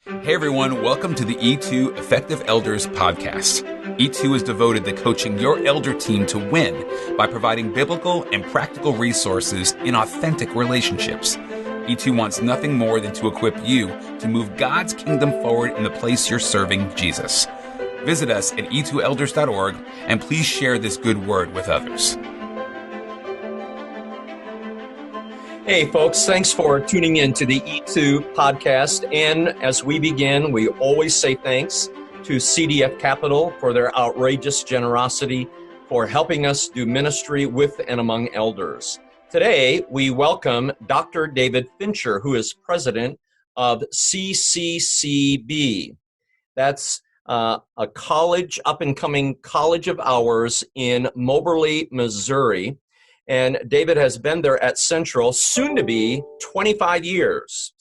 Hey everyone, welcome to the E2 Effective Elders podcast. E2 is devoted to coaching your elder team to win by providing biblical and practical resources in authentic relationships. E2 wants nothing more than to equip you to move God's kingdom forward in the place you're serving Jesus. Visit us at e2elders.org and please share this good word with others. Hey folks, thanks for tuning in to the E2 podcast. And as we begin, we always say thanks to CDF Capital for their outrageous generosity for helping us do ministry with and among elders. Today, we welcome Dr. David Fincher, who is president of CCCB. That's a college, up-and-coming college of ours in Moberly, Missouri. And David has been there at Central, soon to be 25 years,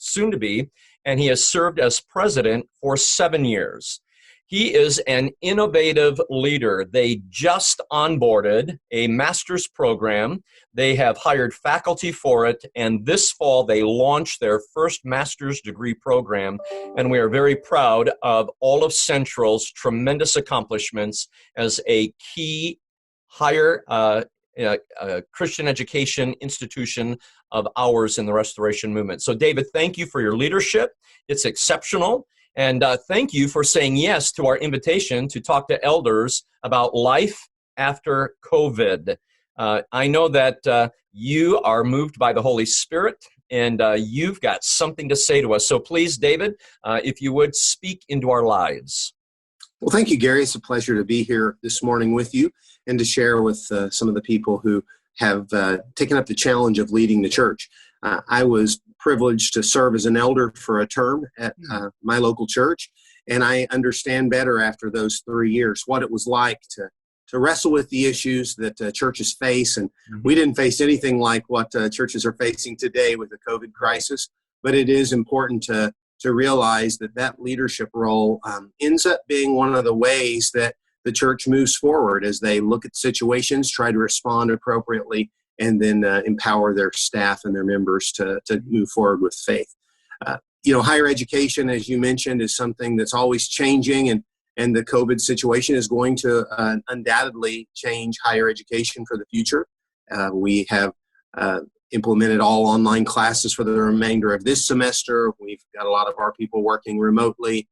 and he has served as president for 7 years. He is an innovative leader. They just onboarded a master's program. They have hired faculty for it, and this fall they launched their first master's degree program, and we are very proud of all of Central's tremendous accomplishments as a key higher Christian education institution of ours in the Restoration Movement. So David, thank you for your leadership. It's exceptional. And thank you for saying yes to our invitation to talk to elders about life after COVID. I know that you are moved by the Holy Spirit and you've got something to say to us. So please, David, if you would speak into our lives. Well, thank you, Gary. It's a pleasure to be here this morning with you and to share with some of the people who have taken up the challenge of leading the church. I was privileged to serve as an elder for a term at my local church, and I understand better after those 3 years what it was like to wrestle with the issues that churches face. And we didn't face anything like what churches are facing today with the COVID crisis, but it is important to realize that leadership role ends up being one of the ways that the church moves forward as they look at situations, try to respond appropriately, and then empower their staff and their members to move forward with faith. Higher education, as you mentioned, is something that's always changing, and the COVID situation is going to undoubtedly change higher education for the future. We have implemented all online classes for the remainder of this semester. We've got a lot of our people working remotely.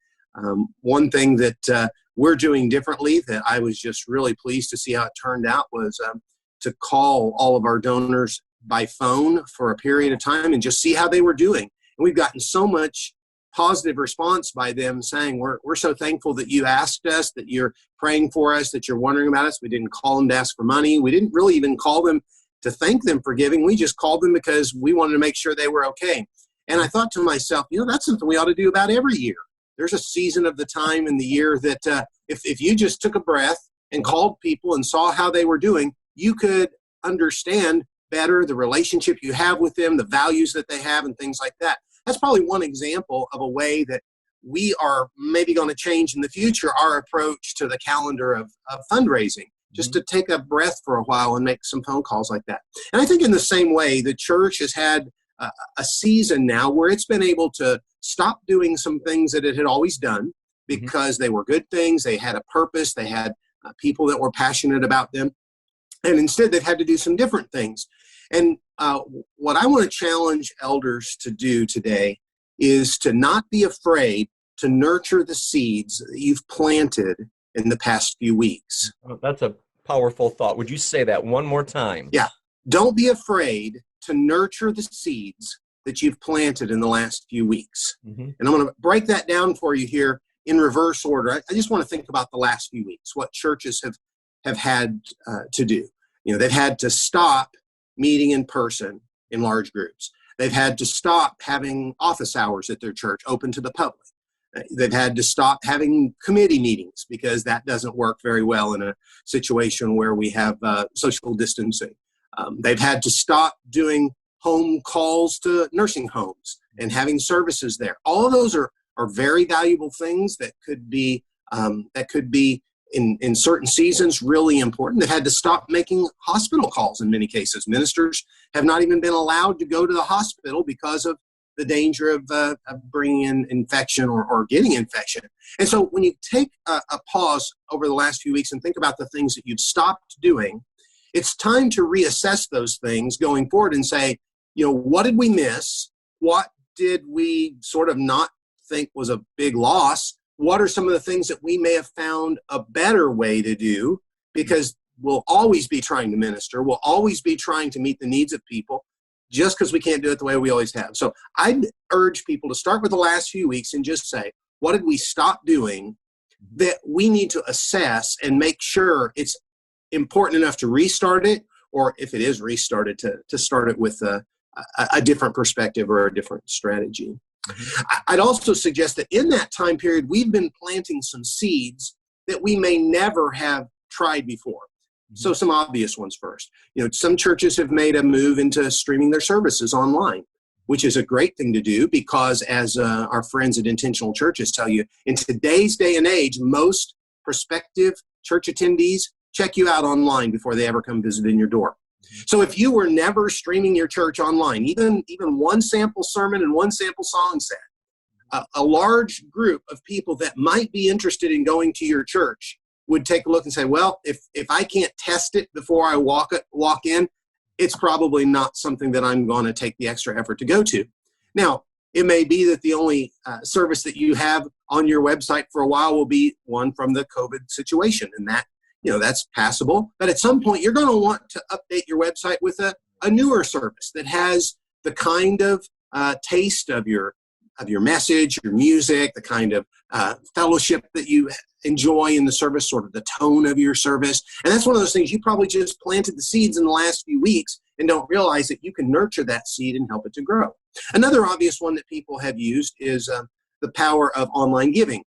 One thing that we're doing differently that I was just really pleased to see how it turned out was to call all of our donors by phone for a period of time and just see how they were doing. And we've gotten so much positive response by them saying, we're so thankful that you asked us, that you're praying for us, that you're wondering about us. We didn't call them to ask for money. We didn't really even call them to thank them for giving. We just called them because we wanted to make sure they were okay. And I thought to myself, that's something we ought to do about every year. There's a season of the time in the year that if you just took a breath and called people and saw how they were doing, you could understand better the relationship you have with them, the values that they have, and things like that. That's probably one example of a way that we are maybe going to change in the future our approach to the calendar of fundraising, just to take a breath for a while and make some phone calls like that. And I think in the same way, the church has had a season now where it's been able to stop doing some things that it had always done because they were good things, they had a purpose, they had people that were passionate about them, and instead they've had to do some different things. And what I want to challenge elders to do today is to not be afraid to nurture the seeds that you've planted in the past few weeks. Oh, that's a powerful thought. Would you say that one more time? Yeah. Don't be afraid to nurture the seeds that you've planted in the last few weeks. And I'm going to break that down for you here in reverse order. I just want to think about the last few weeks, what churches have had to do. They've had to stop meeting in person in large groups. They've had to stop having office hours at their church open to the public. They've had to stop having committee meetings because that doesn't work very well in a situation where we have social distancing. They've had to stop doing home calls to nursing homes and having services there. All of those are very valuable things that could be in certain seasons really important. They've had to stop making hospital calls in many cases. Ministers have not even been allowed to go to the hospital because of the danger of bringing in infection or getting infection. And so when you take a pause over the last few weeks and think about the things that you've stopped doing, it's time to reassess those things going forward and say, what did we miss? What did we sort of not think was a big loss? What are some of the things that we may have found a better way to do? Because we'll always be trying to minister. We'll always be trying to meet the needs of people just because we can't do it the way we always have. So I'd urge people to start with the last few weeks and just say, what did we stop doing that we need to assess and make sure it's important enough to restart it, or if it is restarted, to start it with a different perspective or a different strategy. I'd also suggest that in that time period, we've been planting some seeds that we may never have tried before. So some obvious ones first. Some churches have made a move into streaming their services online, which is a great thing to do because, as our friends at Intentional Churches tell you, in today's day and age, most prospective church attendees check you out online before they ever come visit in your door. So if you were never streaming your church online, even one sample sermon and one sample song set, a large group of people that might be interested in going to your church would take a look and say, well, if I can't test it before I walk in, it's probably not something that I'm going to take the extra effort to go to. Now, it may be that the only service that you have on your website for a while will be one from the COVID situation, and that's passable. But at some point, you're going to want to update your website with a newer service that has the kind of taste of your message, your music, the kind of fellowship that you enjoy in the service, sort of the tone of your service. And that's one of those things you probably just planted the seeds in the last few weeks and don't realize that you can nurture that seed and help it to grow. Another obvious one that people have used is the power of online giving.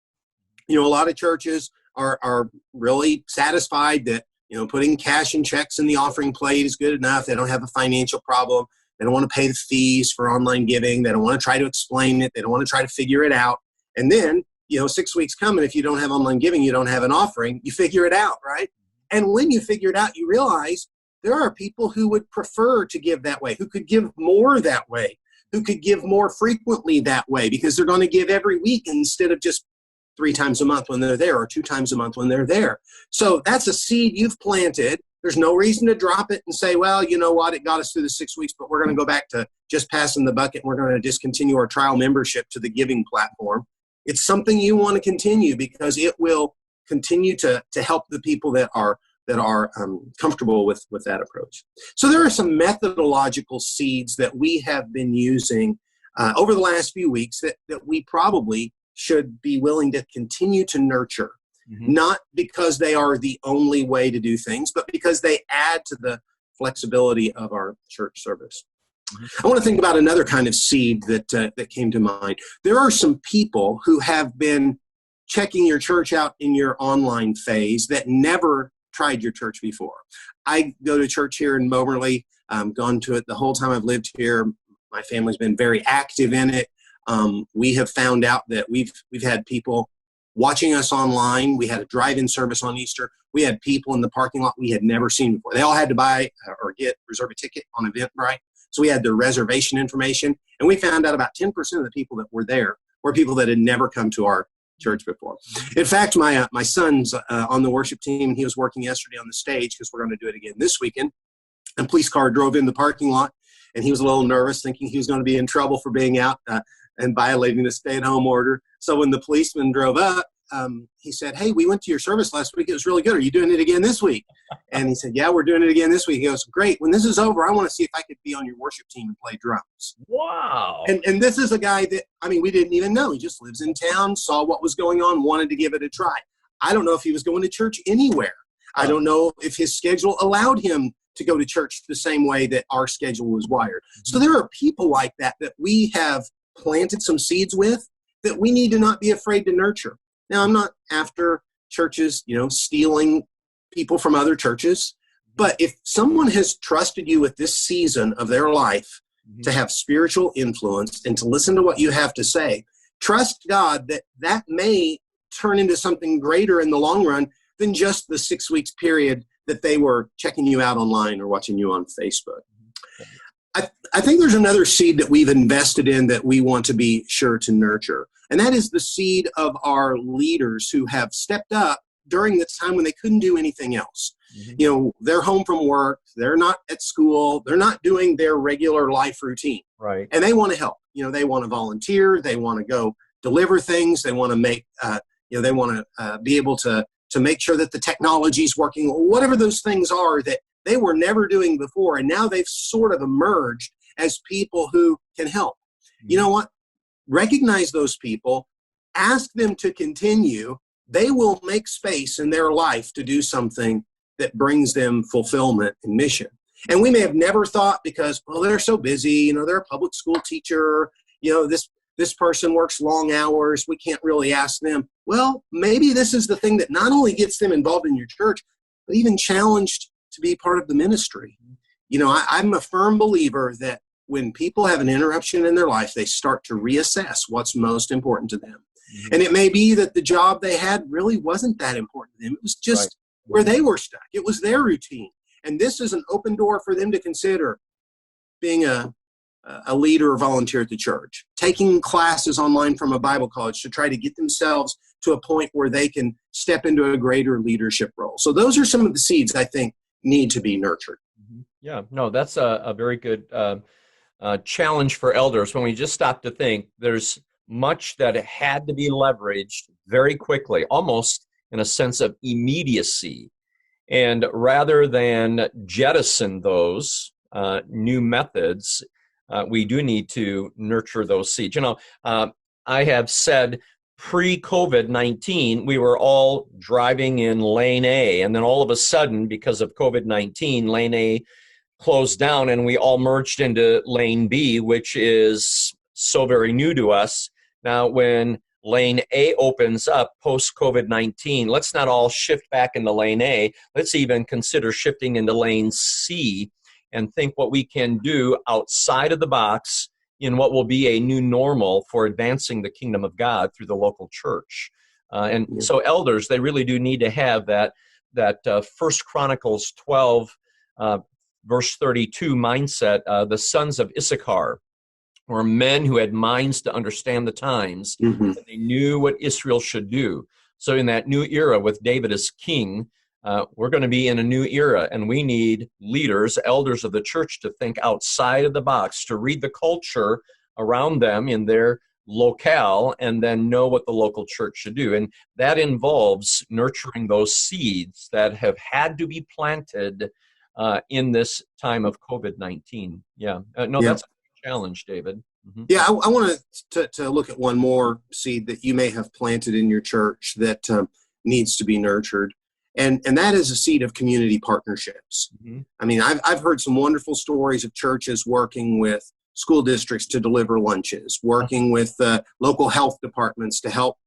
A lot of churches are really satisfied that, putting cash and checks in the offering plate is good enough. They don't have a financial problem. They don't want to pay the fees for online giving. They don't want to try to explain it. They don't want to try to figure it out. And then, 6 weeks come, and if you don't have online giving, you don't have an offering, you figure it out, right? And when you figure it out, you realize there are people who would prefer to give that way, who could give more that way, who could give more frequently that way, because they're going to give every week instead of just 3 times a month when they're there, or 2 times a month when they're there. So that's a seed you've planted. There's no reason to drop it and say, well, you know what, it got us through the 6 weeks, but we're going to go back to just passing the bucket, and we're going to discontinue our trial membership to the giving platform. It's something you want to continue because it will continue to help the people that are comfortable with that approach. So there are some methodological seeds that we have been using over the last few weeks that we probably should be willing to continue to nurture, not because they are the only way to do things, but because they add to the flexibility of our church service. I want to think about another kind of seed that came to mind. There are some people who have been checking your church out in your online phase that never tried your church before. I go to church here in Moberly. I've gone to it the whole time I've lived here. My family's been very active in it. We have found out that we've had people watching us online. We had a drive-in service on Easter. We had people in the parking lot we had never seen before. They all had to buy or reserve a ticket on Eventbrite. So we had their reservation information, and we found out about 10% of the people that were there were people that had never come to our church before. In fact, my son's on the worship team, and he was working yesterday on the stage because we're going to do it again this weekend. A police car drove in the parking lot, and he was a little nervous, thinking he was going to be in trouble for being out and violating the stay-at-home order. So when the policeman drove up, he said, "Hey, we went to your service last week. It was really good. Are you doing it again this week?" And he said, "Yeah, we're doing it again this week." He goes, "Great. When this is over, I want to see if I could be on your worship team and play drums." Wow. And this is a guy that, we didn't even know. He just lives in town, saw what was going on, wanted to give it a try. I don't know if he was going to church anywhere. I don't know if his schedule allowed him to go to church the same way that our schedule was wired. So there are people like that we have planted some seeds with that we need to not be afraid to nurture. Now, I'm not after churches, stealing people from other churches, but if someone has trusted you with this season of their life to have spiritual influence and to listen to what you have to say, trust God that may turn into something greater in the long run than just the 6 weeks period that they were checking you out online or watching you on Facebook. I think there's another seed that we've invested in that we want to be sure to nurture. And that is the seed of our leaders who have stepped up during the time when they couldn't do anything else. Mm-hmm. They're home from work. They're not at school. They're not doing their regular life routine. Right. And they want to help. They want to volunteer. They want to go deliver things. They want to make, they want to be able to make sure that the technology is working, whatever those things are that they were never doing before. And now they've sort of emerged as people who can help. Mm-hmm. You know what? Recognize those people, ask them to continue. They will make space in their life to do something that brings them fulfillment and mission. And we may have never thought because, they're so busy, they're a public school teacher, this person works long hours, we can't really ask them. Well, maybe this is the thing that not only gets them involved in your church, but even challenged to be part of the ministry. I'm a firm believer that when people have an interruption in their life, they start to reassess what's most important to them. Mm-hmm. And it may be that the job they had really wasn't that important to them. It was just where they were stuck. It was their routine. And this is an open door for them to consider being a leader or volunteer at the church, taking classes online from a Bible college to try to get themselves to a point where they can step into a greater leadership role. So those are some of the seeds I think need to be nurtured. Yeah, no, that's a very good challenge for elders. When we just stop to think, there's much that had to be leveraged very quickly, almost in a sense of immediacy. And rather than jettison those new methods, we do need to nurture those seeds. I have said pre-COVID-19, we were all driving in lane A, and then all of a sudden, because of COVID-19, lane A closed down and we all merged into lane B, which is so very new to us. Now, when lane A opens up post-COVID-19, let's not all shift back into lane A. Let's even consider shifting into lane C and think what we can do outside of the box in what will be a new normal for advancing the kingdom of God through the local church. So elders, they really do need to have that 1 Chronicles 12, verse 32 mindset. The sons of Issachar were men who had minds to understand the times. Mm-hmm. And they knew what Israel should do. So in that new era with David as king, we're going to be in a new era, and we need leaders, elders of the church, to think outside of the box, to read the culture around them in their locale, and then know what the local church should do. And that involves nurturing those seeds that have had to be planted in this time of COVID-19. That's a challenge, David. Mm-hmm. Yeah, I want to look at one more seed that you may have planted in your church that needs to be nurtured. And that is a seed of community partnerships. Mm-hmm. I mean, I've heard some wonderful stories of churches working with school districts to deliver lunches, working with local health departments to help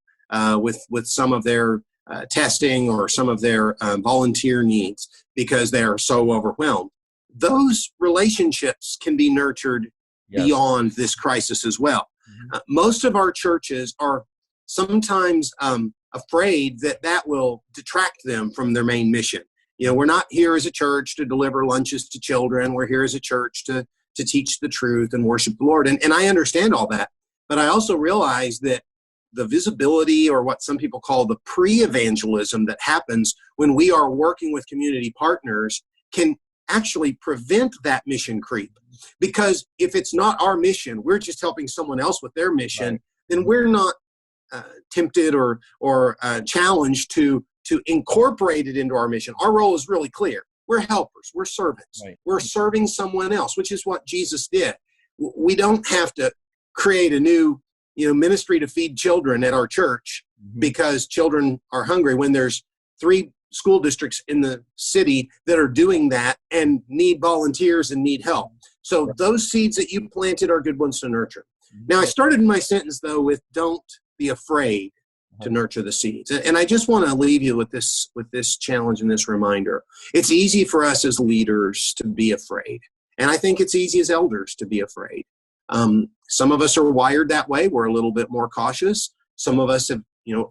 with some of their testing or some of their volunteer needs because they are so overwhelmed. Those relationships can be nurtured beyond this crisis as well. Mm-hmm. Most of our churches are sometimes afraid that will detract them from their main mission. We're not here as a church to deliver lunches to children. We're here as a church to teach the truth and worship the Lord. And I understand all that, but I also realize that the visibility, or what some people call the pre-evangelism, that happens when we are working with community partners can actually prevent that mission creep. Because if it's not our mission, we're just helping someone else with their mission, right, then we're not tempted or challenged to incorporate it into our mission. Our role is really clear. We're helpers. We're servants. Right. We're serving someone else, which is what Jesus did. We don't have to create a new ministry to feed children at our church because children are hungry when there's 3 school districts in the city that are doing that and need volunteers and need help. So those seeds that you planted are good ones to nurture. Now, I started my sentence, though, with don't be afraid to nurture the seeds. And I just want to leave you with this challenge and this reminder. It's easy for us as leaders to be afraid. And I think it's easy as elders to be afraid. Some of us are wired that way. We're a little bit more cautious. Some of us have,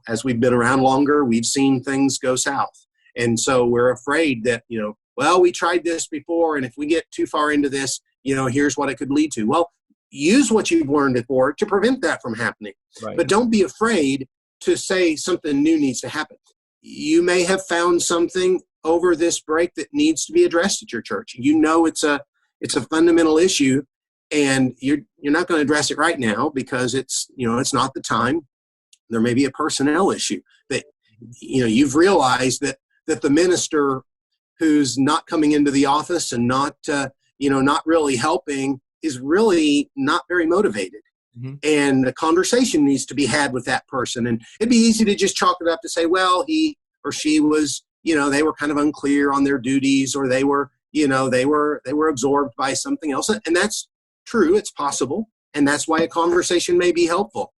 as we've been around longer, we've seen things go south. And so we're afraid that, we tried this before, and if we get too far into this, here's what it could lead to. Well, use what you've learned it for to prevent that from happening. Right. But don't be afraid to say something new needs to happen. You may have found something over this break that needs to be addressed at your church. It's a fundamental issue, and you're not going to address it right now because it's not the time. There may be a personnel issue that you've realized that the minister who's not coming into the office and not really helping is really not very motivated. Mm-hmm. And a conversation needs to be had with that person. And it'd be easy to just chalk it up to say, well, he or she was, they were kind of unclear on their duties, or they were absorbed by something else. And that's true. It's possible. And that's why a conversation may be helpful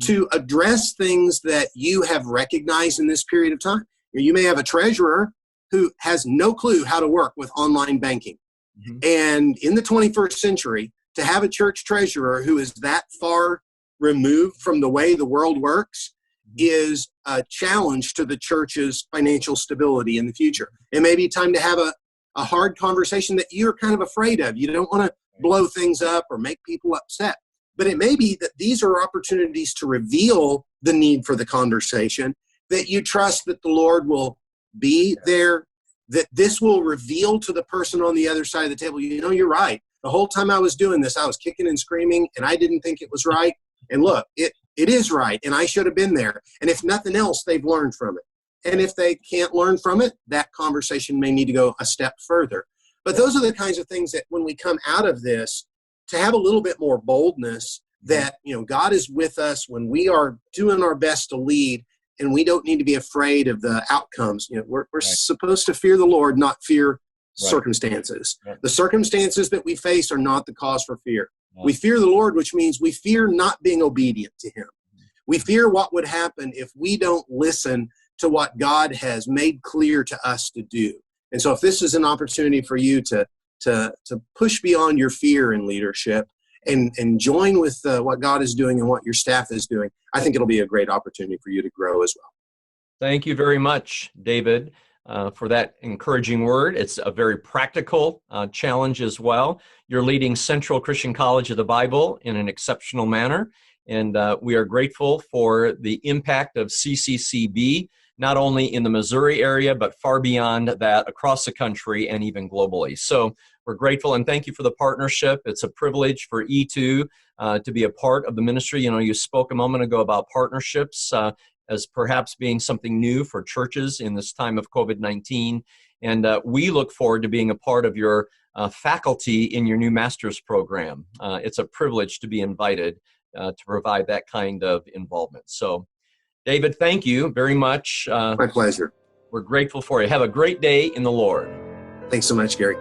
to address things that you have recognized in this period of time. You may have a treasurer who has no clue how to work with online banking. Mm-hmm. And in the 21st century, to have a church treasurer who is that far removed from the way the world works is a challenge to the church's financial stability in the future. It may be time to have a hard conversation that you're kind of afraid of. You don't want to blow things up or make people upset. But it may be that these are opportunities to reveal the need for the conversation, that you trust that the Lord will be there, that this will reveal to the person on the other side of the table, you're right. The whole time I was doing this, I was kicking and screaming, and I didn't think it was right. And look, it is right, and I should have been there. And if nothing else, they've learned from it. And if they can't learn from it, that conversation may need to go a step further. But those are the kinds of things that when we come out of this, to have a little bit more boldness that, God is with us when we are doing our best to lead, and we don't need to be afraid of the outcomes. We're right. supposed to fear the Lord, not fear circumstances. Right. The circumstances that we face are not the cause for fear. Right. We fear the Lord, which means we fear not being obedient to him. We fear what would happen if we don't listen to what God has made clear to us to do. And so if this is an opportunity for you to push beyond your fear in leadership and join with what God is doing and what your staff is doing, I think it'll be a great opportunity for you to grow as well. Thank you very much, David, for that encouraging word. It's a very practical challenge as well. You're leading Central Christian College of the Bible in an exceptional manner, and we are grateful for the impact of CCCB, not only in the Missouri area, but far beyond that across the country and even globally. So we're grateful, and thank you for the partnership. It's a privilege for E2 to be a part of the ministry. You spoke a moment ago about partnerships as perhaps being something new for churches in this time of COVID-19. And we look forward to being a part of your faculty in your new master's program. It's a privilege to be invited to provide that kind of involvement. So, David, thank you very much. My pleasure. We're grateful for you. Have a great day in the Lord. Thanks so much, Gary.